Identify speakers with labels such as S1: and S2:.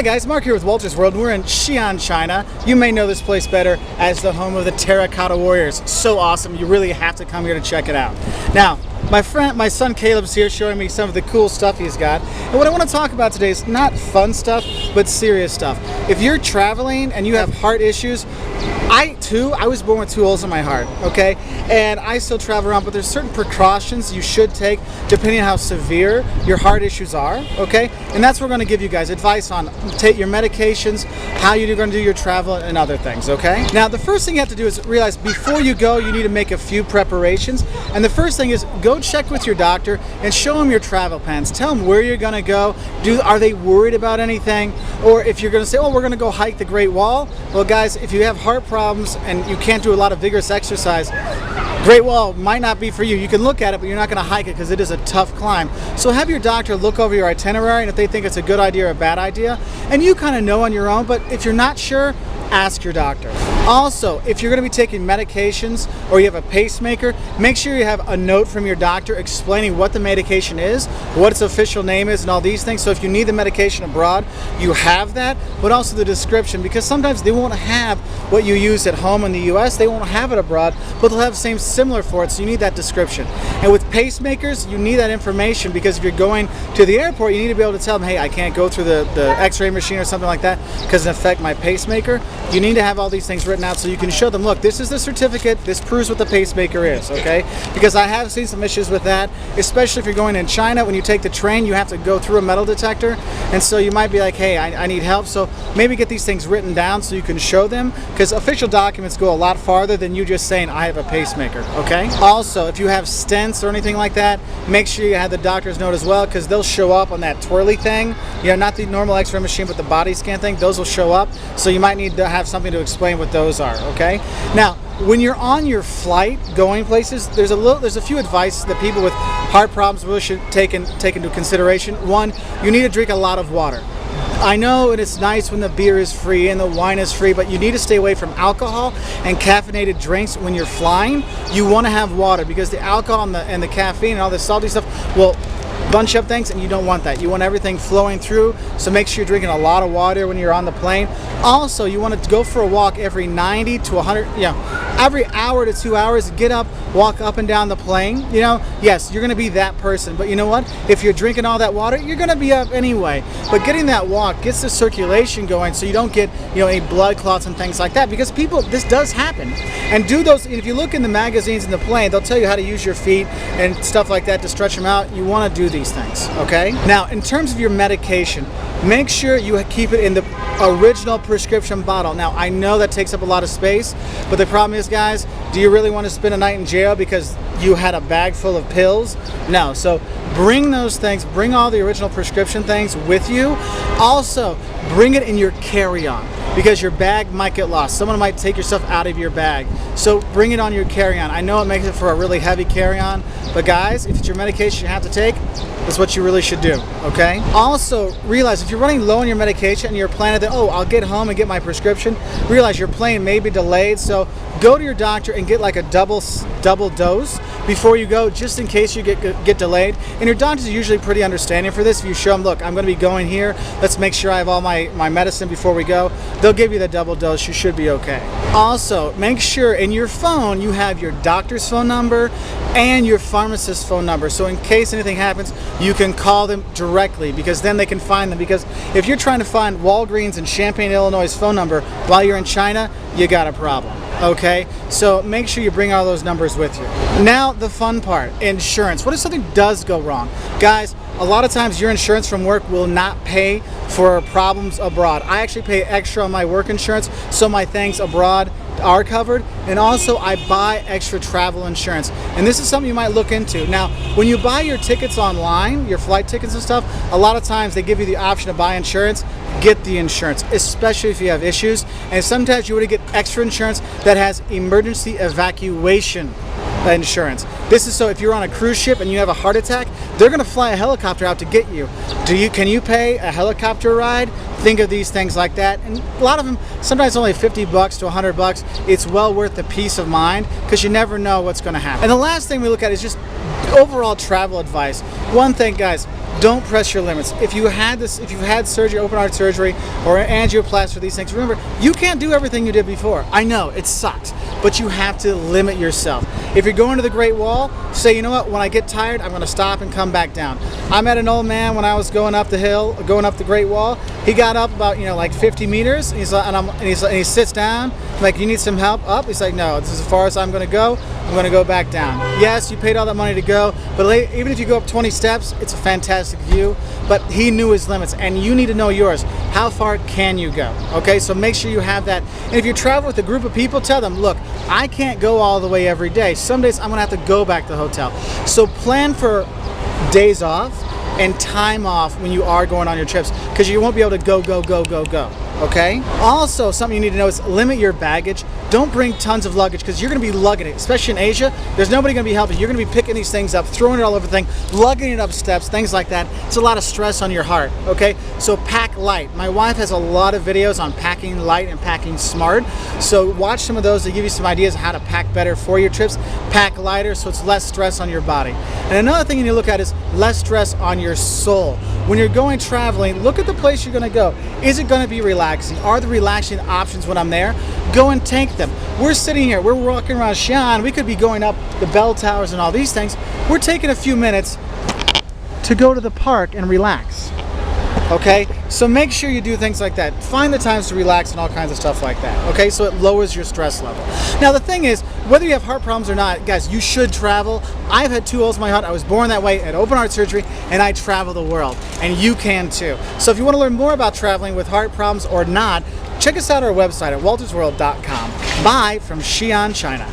S1: Hi guys, Mark here with Wolters World. We're in Xi'an, China. You may know this place better as the home of the Terracotta Warriors. So awesome, you really have to come here to check it out. Now, my son Caleb's here showing me some of the cool stuff he's got. And what I want to talk about today is not fun stuff, but serious stuff. If you're traveling and you have heart issues, I was born with 2 holes in my heart, okay? And I still travel around, but there's certain precautions you should take depending on how severe your heart issues are, okay? And that's what we're going to give you guys advice on. Take your medications, how you're going to do your travel, and other things, okay? Now, the first thing you have to do is realize before you go, you need to make a few preparations. And the first thing is go check with your doctor and show them your travel plans. Tell them where you're going to go. Are they worried about anything? Or if you're going to say, oh, we're going to go hike the Great Wall. Well, guys, if you have heart problems and you can't do a lot of vigorous exercise, Great Wall might not be for you. You can look at it, but you're not going to hike it because it is a tough climb. So have your doctor look over your itinerary, and if they think it's a good idea or a bad idea, and you kind of know on your own, but if you're not sure, ask your doctor. Also, if you're going to be taking medications or you have a pacemaker, make sure you have a note from your doctor explaining what the medication is, what its official name is, and all these things. So if you need the medication abroad, you have that, but also the description, because sometimes they won't have what you use at home in the US, they won't have it abroad, but they'll have the similar for it, so you need that description. And with pacemakers, you need that information, because if you're going to the airport, you need to be able to tell them, hey, I can't go through the x-ray machine or something like that because it affects my pacemaker. You need to have all these things written out so you can show them, look, this is the certificate, this proves what the pacemaker is, okay? Because I have seen some issues with that, especially if you're going in China. When you take the train, you have to go through a metal detector, and so you might be like, hey, I need help. So maybe get these things written down so you can show them, because official documents go a lot farther than you just saying, I have a pacemaker, okay? Also, if you have stents or anything like that, make sure you have the doctor's note as well, because they'll show up on that twirly thing. You know, not the normal x-ray machine, but the body scan thing, those will show up. So you might need to have something to explain what those are, okay? Now, when you're on your flight going places, there's a few advice that people with heart problems really should take into consideration. One, you need to drink a lot of water. I know it's nice when the beer is free and the wine is free, but you need to stay away from alcohol and caffeinated drinks when you're flying. You want to have water, because the alcohol and the caffeine and all the salty stuff will bunch up things, and you don't want that. You want everything flowing through, so make sure you're drinking a lot of water when you're on the plane. Also, you want to go for a walk every 90 to 100, every hour to 2 hours. Get up, walk up and down the plane. Yes, you're going to be that person, but you know what? If you're drinking all that water, you're going to be up anyway. But getting that walk gets the circulation going, so you don't get any blood clots and things like that, because this does happen. And do those, if you look in the magazines in the plane, they'll tell you how to use your feet and stuff like that to stretch them out. You want to do these things, okay? Now, in terms of your medication, make sure you keep it in the original prescription bottle. Now, I know that takes up a lot of space, but the problem is, guys, do you really want to spend a night in jail because you had a bag full of pills? No. So bring those things, bring all the original prescription things with you. Also, bring it in your carry-on, because your bag might get lost. Someone might take your stuff out of your bag. So bring it on your carry-on. I know it makes it for a really heavy carry-on, but guys, if it's your medication you have to take, that's what you really should do, okay? Also, realize if you're running low on your medication and you're planning that, oh, I'll get home and get my prescription, realize your plane may be delayed, so go to your doctor and get like a double dose before you go, just in case you get delayed. And your doctors are usually pretty understanding for this. If you show them, look, I'm going to be going here, let's make sure I have all my medicine before we go, they'll give you the double dose. You should be okay. Also, make sure in your phone you have your doctor's phone number and your pharmacist's phone number, so in case anything happens, you can call them directly, because then they can find them. Because if you're trying to find Walgreens in Champaign, Illinois' phone number while you're in China, you got a problem, okay? So make sure you bring all those numbers with you. Now, the fun part, insurance. What if something does go wrong? Guys, a lot of times your insurance from work will not pay for problems abroad. I actually pay extra on my work insurance, so my things abroad are covered, and also I buy extra travel insurance, and this is something you might look into. Now, when you buy your tickets online, your flight tickets and stuff, a lot of times they give you the option to buy insurance. Get the insurance, especially if you have issues, and sometimes you want to get extra insurance that has emergency evacuation insurance. This is so if you're on a cruise ship and you have a heart attack, they're going to fly a helicopter out to get you. Can you pay a helicopter ride? Think of these things like that. And a lot of them, sometimes only $50 to $100. It's well worth the peace of mind, because you never know what's going to happen. And the last thing we look at is just overall travel advice. One thing, guys, Don't press your limits. If you've had surgery, open heart surgery, or angioplasty, or these things, remember, you can't do everything you did before. I know, it sucks, but you have to limit yourself. If you're going to the Great Wall, say, you know what, when I get tired, I'm going to stop and come back down. I met an old man when I was going up the hill, going up the Great Wall. He got up about, like 50 meters, and he sits down. I'm like, you need some help up? He's like, no, this is as far as I'm going to go. I'm going to go back down. Yes, you paid all that money to go, but even if you go up 20 steps, it's a fantastic view. But he knew his limits, and you need to know yours. How far can you go? Okay, so make sure you have that. And if you travel with a group of people, tell them, look, I can't go all the way every day. Some days I'm going to have to go back to the hotel. So plan for days off and time off when you are going on your trips, because you won't be able to go. Okay? Also, something you need to know is limit your baggage. Don't bring tons of luggage, because you're going to be lugging it, especially in Asia. There's nobody going to be helping. You're going to be picking these things up, throwing it all over the thing, lugging it up steps, things like that. It's a lot of stress on your heart. Okay? So pack light. My wife has a lot of videos on packing light and packing smart. So watch some of those to give you some ideas of how to pack better for your trips. Pack lighter so it's less stress on your body. And another thing you need to look at is less stress on your soul. When you're going traveling, look at the place you're going to go. Is it going to be relaxing? Are there relaxing options when I'm there? Go and take them. We're sitting here, we're walking around Xi'an, we could be going up the bell towers and all these things. We're taking a few minutes to go to the park and relax. Okay, so make sure you do things like that. Find the times to relax and all kinds of stuff like that. Okay, so it lowers your stress level. Now the thing is, whether you have heart problems or not, guys, you should travel. I've had 2 holes in my heart. I was born that way, at open heart surgery, and I travel the world, and you can too. So if you want to learn more about traveling with heart problems or not, check us out on our website at woltersworld.com. Bye from Xi'an, China.